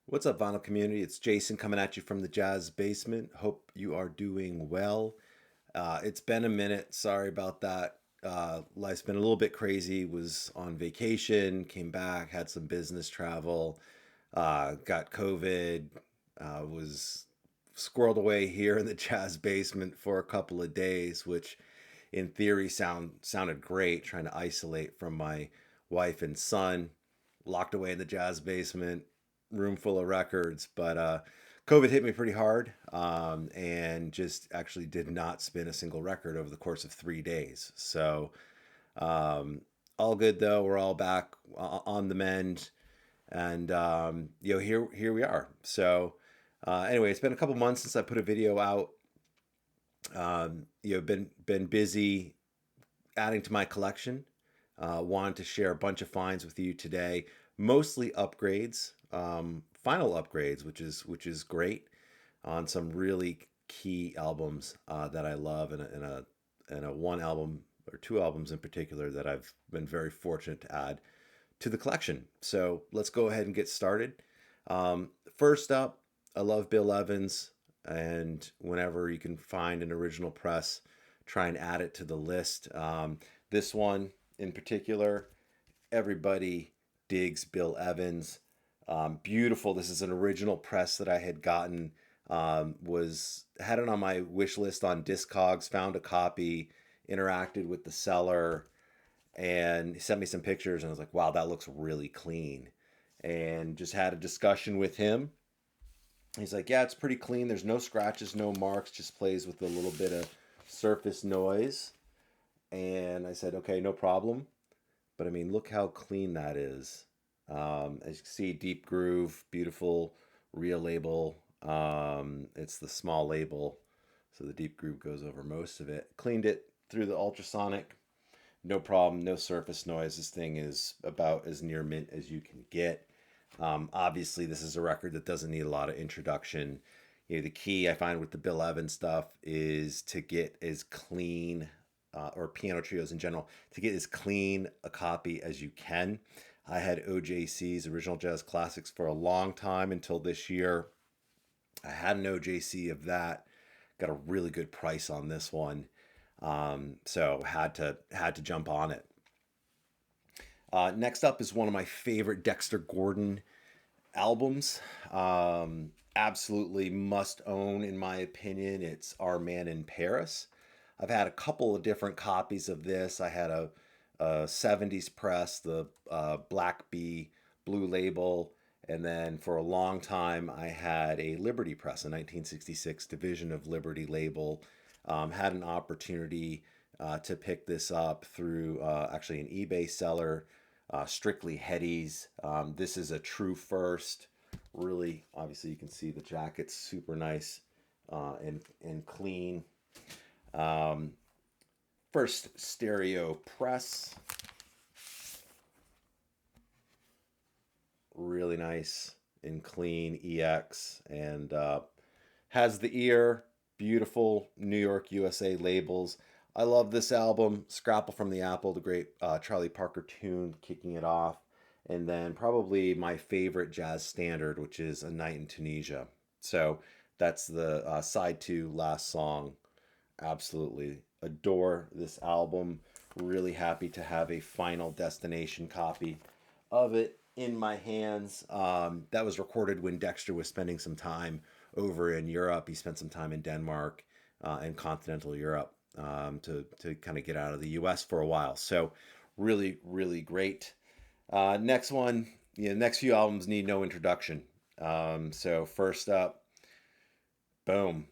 What's up, vinyl community? It's Jason coming at you from the Jazz Basement. Hope you are doing well. It's been a minute. Sorry about that. Life's been a little bit crazy. Was on vacation, came back, had some business travel, got COVID, was squirreled away here in the Jazz Basement for a couple of days, which in theory sounded great. Trying to isolate from my wife and son, locked away in the Jazz Basement, room full of records, but COVID hit me pretty hard, and just actually did not spin a single record over the course of 3 days. So um, all good though. We're all back on the mend, and here we are. So anyway, it's been a couple months since I put a video out. Been busy adding to my collection. Wanted to share a bunch of finds with you today, mostly upgrades, final upgrades, which is great on some really key albums that I love, and a one album or two albums in particular that I've been very fortunate to add to the collection. So let's go ahead and get started. First up, I love Bill Evans, and whenever you can find an original press, try and add it to the list. This one in particular, everybody digs Bill Evans. Beautiful. This is an original press that I had gotten. Was had it on my wish list on Discogs. Found a copy, interacted with the seller, and he sent me some pictures. And I was like, "Wow, that looks really clean." And just had a discussion with him. He's like, "Yeah, it's pretty clean. There's no scratches, no marks. Just plays with a little bit of surface noise." And I said, "Okay, no problem." But I mean, look how clean that is. As you can see, deep groove, beautiful real label. It's the small label, so the deep groove goes over most of it. Cleaned it through the ultrasonic, no problem, no surface noise. This thing is about as near mint as you can get. Obviously, this is a record that doesn't need a lot of introduction. The key I find with the Bill Evans stuff is to get as clean, or piano trios in general, to get as clean a copy as you can. I had OJC's Original Jazz Classics for a long time until this year. I had an OJC of that. Got a really good price on this one, so had to jump on it. Next up is one of my favorite Dexter Gordon albums. Absolutely must own, in my opinion. It's Our Man in Paris. I've had a couple of different copies of this. I had a 70s press, the Black Bee blue label, and then for a long time I had a Liberty press, a 1966 division of Liberty label. Had an opportunity to pick this up through actually an eBay seller, Strictly Headies. This is a true first. Really, obviously, you can see the jacket's super nice and clean. Um, First stereo press. Really nice and clean EX, and has the ear. Beautiful New York, USA labels. I love this album. Scrapple from the Apple, the great Charlie Parker tune kicking it off. And then probably my favorite jazz standard, which is A Night in Tunisia. So that's the side two, last song. Absolutely adore this album. Really happy to have a Final Destination copy of it in my hands. That was recorded when Dexter was spending some time over in Europe. He spent some time in Denmark and continental Europe, to kind of get out of the U.S. for a while. So really, really great. Next one, next few albums need no introduction. So first up, boom,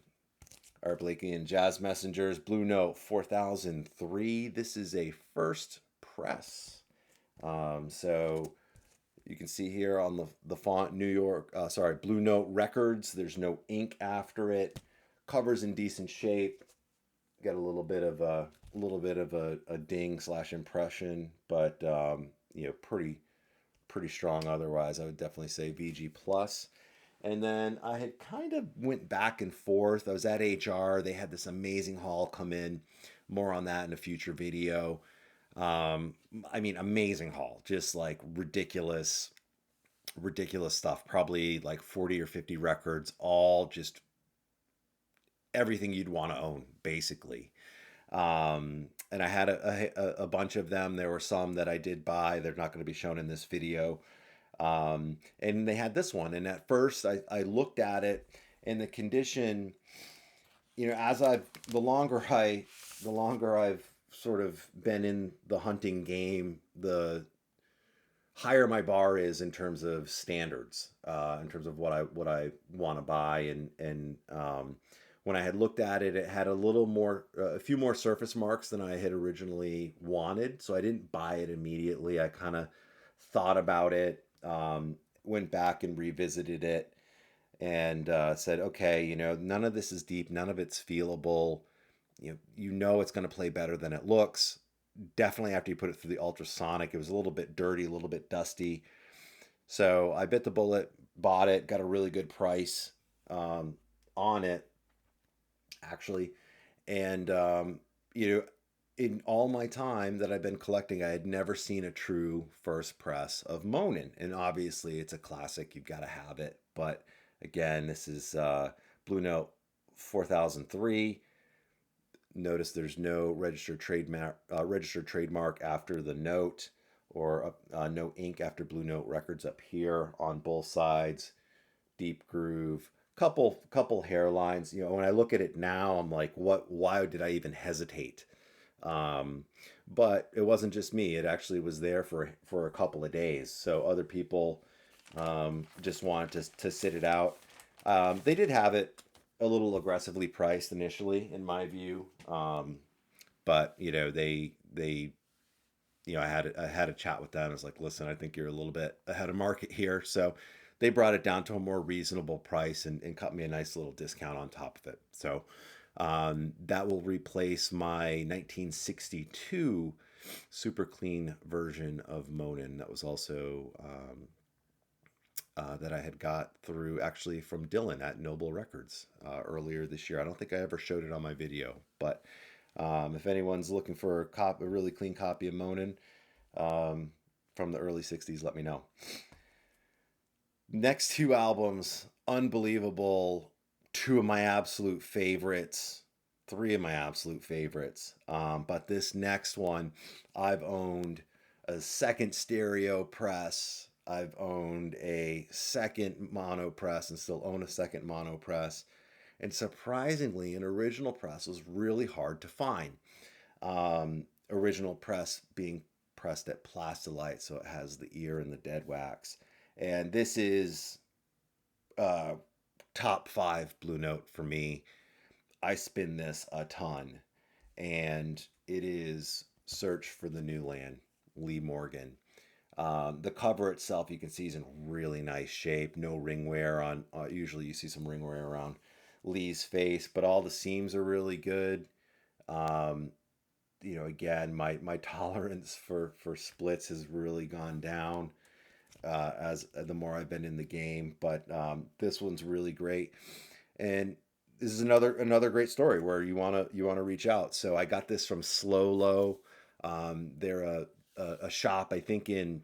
our Blakey and Jazz Messengers Blue Note 4003. This is a first press. So you can see here on the font New York, Blue Note Records. There's no ink after it. Cover's in decent shape. Got a little bit of a ding slash impression, but pretty strong otherwise. I would definitely say VG plus. And then I had kind of went back and forth. I was at HR. They had this amazing haul come in. More on that in a future video. I mean, amazing haul, just like ridiculous. ridiculous stuff, probably like 40 or 50 records, all just everything you'd want to own, basically. And I had a bunch of them. There were some that I did buy. They're not going to be shown in this video. And they had this one. And at first, I looked at it, and the condition, as the longer I've sort of been in the hunting game, the higher my bar is in terms of standards, in terms of what I want to buy, and when I had looked at it, it had a few more surface marks than I had originally wanted. So I didn't buy it immediately. I kind of thought about it, went back and revisited it, and said, okay, none of this is deep, none of it's feelable. It's going to play better than it looks. Definitely after you put it through the ultrasonic, it was a little bit dirty, a little bit dusty. So I bit the bullet, bought it, got a really good price on it, actually. And, in all my time that I've been collecting, I had never seen a true first press of Monin. And obviously, it's a classic. You've got to have it. But again, this is Blue Note 4003. Notice there's no registered trademark after the note, or no ink after Blue Note Records up here on both sides. Deep groove, couple hairlines. When I look at it now, I'm like, what? Why did I even hesitate? But it wasn't just me. It actually was there for a couple of days. So other people just wanted to sit it out. They did have it a little aggressively priced initially, in my view. But I had a chat with them. I was like, listen, I think you're a little bit ahead of market here. So they brought it down to a more reasonable price, and cut me a nice little discount on top of it. So that will replace my 1962 super clean version of Monin that was also that I had got through, actually, from Dylan at Noble Records earlier this year. I don't think I ever showed it on my video, but if anyone's looking for a really clean copy of Monin from the early 60s, let me know. Next two albums, unbelievable. Two of my absolute favorites, three of my absolute favorites. But this next one, I've owned a second stereo press. I've owned a second mono press and still own a second mono press. And surprisingly, an original press was really hard to find. Original press being pressed at Plastilite, so it has the ear and the dead wax. And this is top five Blue Note for me. I spin this a ton, and it is Search for the New Land, Lee Morgan. The cover itself, you can see, is in really nice shape. No ring wear on. Usually, you see some ring wear around Lee's face, but all the seams are really good. Um, Again, my tolerance for splits has really gone down as the more I've been in the game. But this one's really great, and this is another great story where you wanna reach out. So I got this from Slow Low. They're a shop, I think in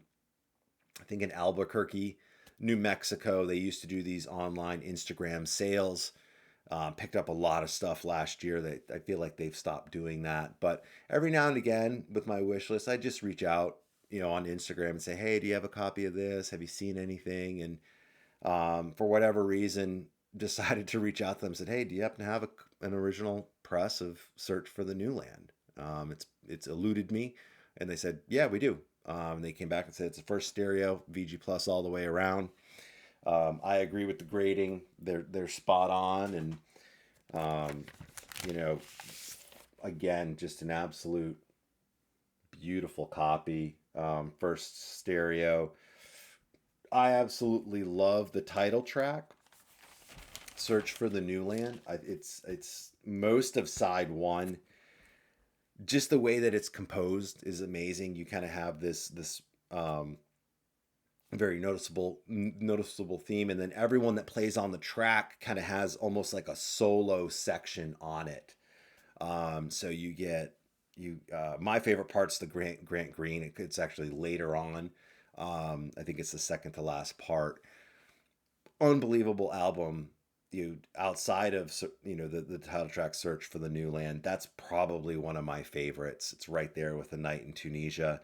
Albuquerque, New Mexico. They used to do these online Instagram sales. Picked up a lot of stuff last year that I feel like they've stopped doing that. But every now and again, with my wish list, I just reach out, on Instagram and say, hey, do you have a copy of this? Have you seen anything? And for whatever reason, decided to reach out to them. Said, hey, do you happen to have an original press of Search for the New Land? It's eluded me, and they said, yeah, we do. They came back and said it's the first stereo, VG plus all the way around. I agree with the grading. They're spot on, and um, you know, again, just an absolute beautiful copy. First stereo. I absolutely love the title track, "Search for the New Land." It's most of side one. Just the way that it's composed is amazing. You kind of have this very noticeable theme, and then everyone that plays on the track kind of has almost like a solo section on it. So my favorite part's the Grant Green. It's actually later on. I think it's the second to last part. Unbelievable album. You outside of the title track "Search for the New Land." That's probably one of my favorites. It's right there with "A Night in Tunisia."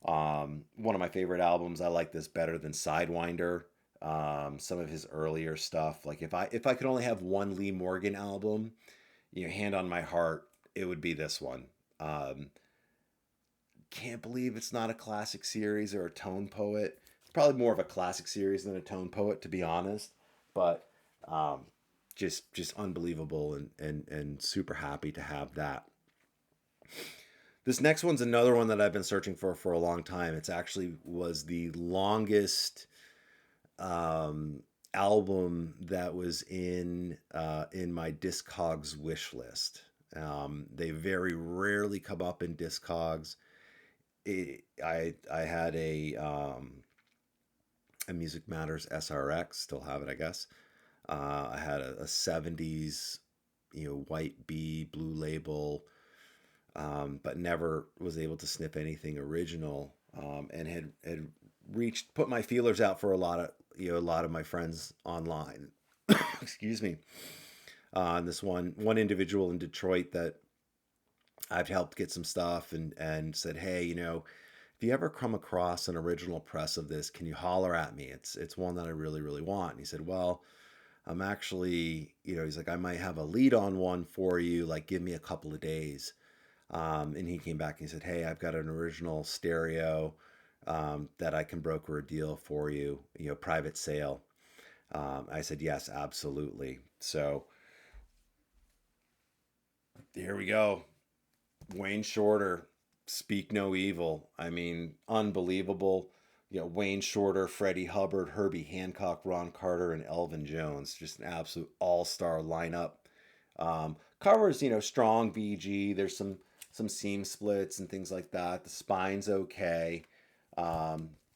One of my favorite albums. I like this better than Sidewinder. Some of his earlier stuff. Like if I could only have one Lee Morgan album, hand on my heart, it would be this one. Um, can't believe it's not a classic series or a tone poet. It's probably more of a classic series than a tone poet, to be honest. But um, just unbelievable and super happy to have that. This next one's another one that I've been searching for a long time. It's actually was the longest album that was in my Discogs wish list. They very rarely come up in Discogs. I had a Music Matters SRX, still have it, I guess. I had a '70s, white B blue label, but never was able to snip anything original. And had put my feelers out for a lot of my friends online. Excuse me. And this one individual in Detroit that I've helped get some stuff and said, hey, if you ever come across an original press of this, can you holler at me? It's one that I really really want. And he said, well, I'm actually, he's like, I might have a lead on one for you. Like, give me a couple of days. And he came back and he said, hey, I've got an original stereo that I can broker a deal for you, private sale. I said, yes, absolutely. So here we go. Wayne Shorter, Speak No Evil. I mean, unbelievable. Wayne Shorter, Freddie Hubbard, Herbie Hancock, Ron Carter, and Elvin Jones. Just an absolute all-star lineup. Covers, strong VG. There's some seam splits and things like that. The spine's okay.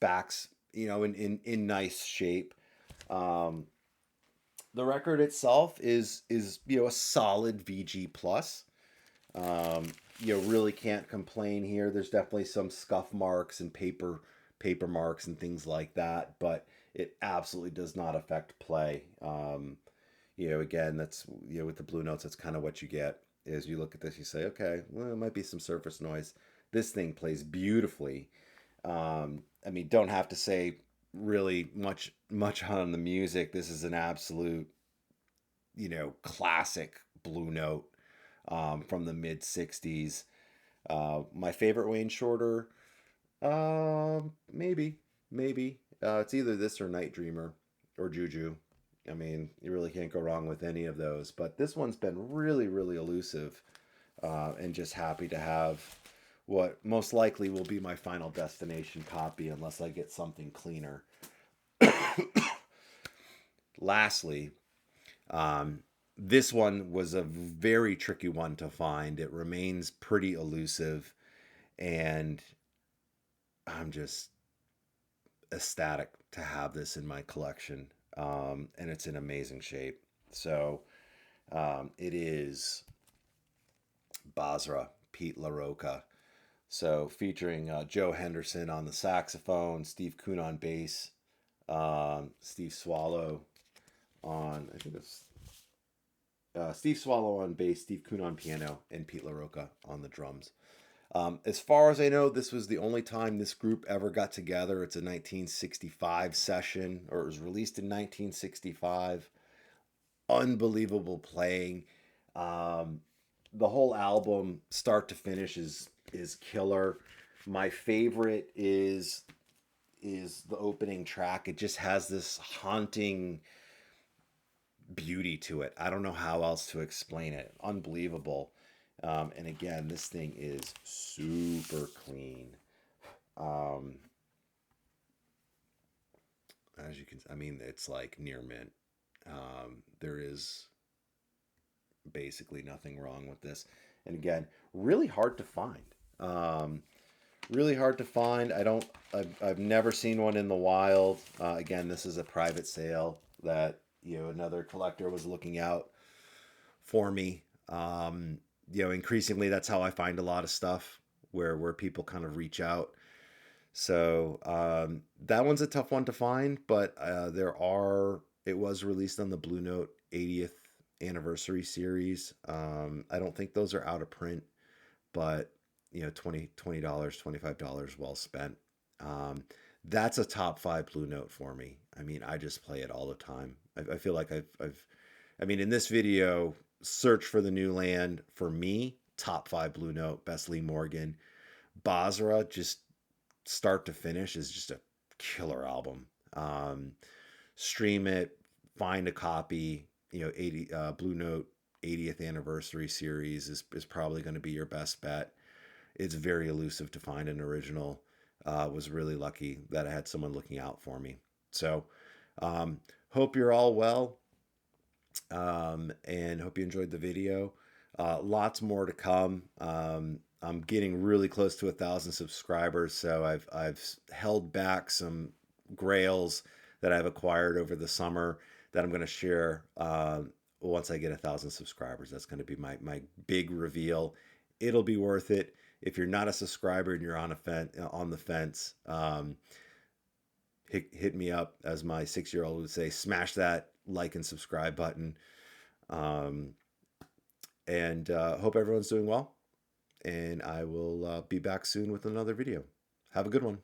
Backs, in nice shape. Um, the record itself is a solid VG plus. Um, really can't complain here. There's definitely some scuff marks and paper marks and things like that, but it absolutely does not affect play. Again, that's with the Blue Notes, that's kind of what you get. Is you look at this, you say, okay, well, it might be some surface noise. This thing plays beautifully. I mean, don't have to say really much on the music. This is an absolute classic Blue Note from the mid '60s. My favorite Wayne Shorter, maybe it's either this or Night Dreamer or Juju. I mean, you really can't go wrong with any of those. But this one's been really, really elusive, and just happy to have what most likely will be my final destination copy, unless I get something cleaner. Lastly, um, this one was a very tricky one to find. It remains pretty elusive, and I'm just ecstatic to have this in my collection. And it's in amazing shape. So it is Basra, Pete LaRoca. So featuring Joe Henderson on the saxophone, Steve Kuhn on bass, Steve Swallow on, I think it's Steve Swallow on bass, Steve Kuhn on piano, and Pete LaRoca on the drums. As far as I know, this was the only time this group ever got together. It's a 1965 session, or it was released in 1965. Unbelievable playing. Um, the whole album, start to finish, is killer. My favorite is the opening track. It just has this haunting beauty to it. I don't know how else to explain it. Unbelievable. And again, this thing is super clean. Um, as you can, I mean, it's like near mint. There is basically nothing wrong with this. And again, really hard to find. Um, really hard to find. I've never seen one in the wild. Again, this is a private sale that another collector was looking out for me. Increasingly that's how I find a lot of stuff where people kind of reach out. So that one's a tough one to find, but it was released on the Blue Note 80th anniversary series. I don't think those are out of print, but $20, $25 well spent. Um, that's a top five Blue Note for me. I mean, I just play it all the time. I feel like I mean, in this video, search for the new land for me, top five Blue Note, best Lee Morgan. Basra, just start to finish, is just a killer album. Um, Stream it, find a copy. 80 Blue Note 80th anniversary series is probably going to be your best bet. It's very elusive to find an original. Was really lucky that I had someone looking out for me. So, um, hope you're all well, and hope you enjoyed the video. Lots more to come. I'm getting really close to 1,000 subscribers, so I've held back some grails that I've acquired over the summer that I'm going to share once I get 1,000 subscribers. That's going to be my big reveal. It'll be worth it. If you're not a subscriber and you're on the fence, hit me up, as my 6-year-old would say. Smash that like and subscribe button. Um, and hope everyone's doing well. And I will be back soon with another video. Have a good one.